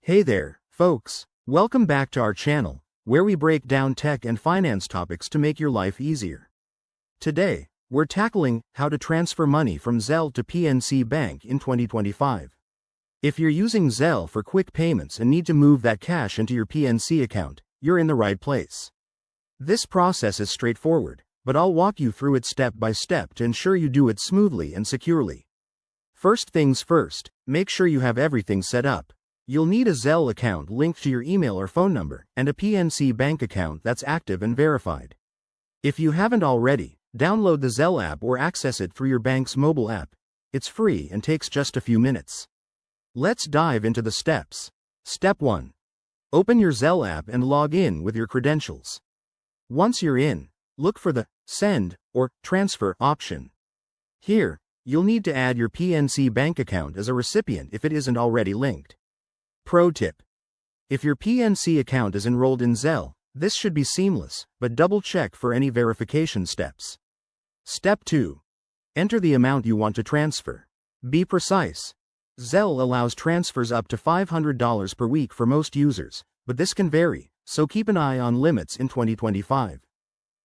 Hey there, folks. Welcome back to our channel, where we break down tech and finance topics to make your life easier. Today, we're tackling how to transfer money from Zelle to PNC Bank in 2025. If you're using Zelle for quick payments and need to move that cash into your PNC account, you're in the right place. This process is straightforward, but I'll walk you through it step by step to ensure you do it smoothly and securely. First things first, make sure you have everything set up. You'll need a Zelle account linked to your email or phone number, and a PNC Bank account that's active and verified. If you haven't already, download the Zelle app or access it through your bank's mobile app. It's free and takes just a few minutes. Let's dive into the steps. Step 1. Open your Zelle app and log in with your credentials. Once you're in, look for the Send or Transfer option. Here, you'll need to add your PNC Bank account as a recipient if it isn't already linked. Pro tip: if your PNC account is enrolled in Zelle, this should be seamless, but double-check for any verification steps. Step 2. Enter the amount you want to transfer. Be precise. Zelle allows transfers up to $500 per week for most users, but this can vary, so keep an eye on limits in 2025.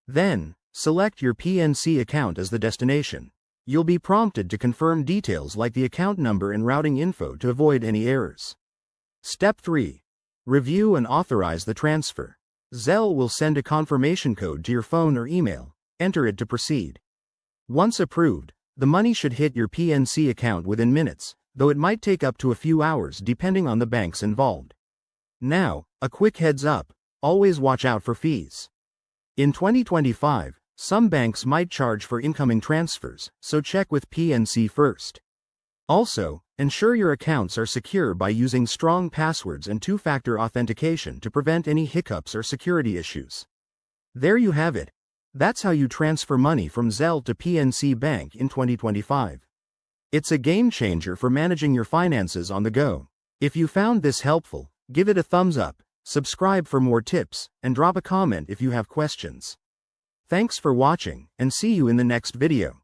Then, select your PNC account as the destination. You'll be prompted to confirm details like the account number and routing info to avoid any errors. Step 3. Review and authorize the transfer. Zelle will send a confirmation code to your phone or email. Enter it to proceed. Once approved, the money should hit your PNC account within minutes, though it might take up to a few hours depending on the banks involved. Now, a quick heads up: always watch out for fees. In 2025, some banks might charge for incoming transfers, so check with PNC first. Also, ensure your accounts are secure by using strong passwords and two-factor authentication to prevent any hiccups or security issues. There you have it. That's how you transfer money from Zelle to PNC Bank in 2025. It's a game changer for managing your finances on the go. If you found this helpful, give it a thumbs up, subscribe for more tips, and drop a comment if you have questions. Thanks for watching, and see you in the next video.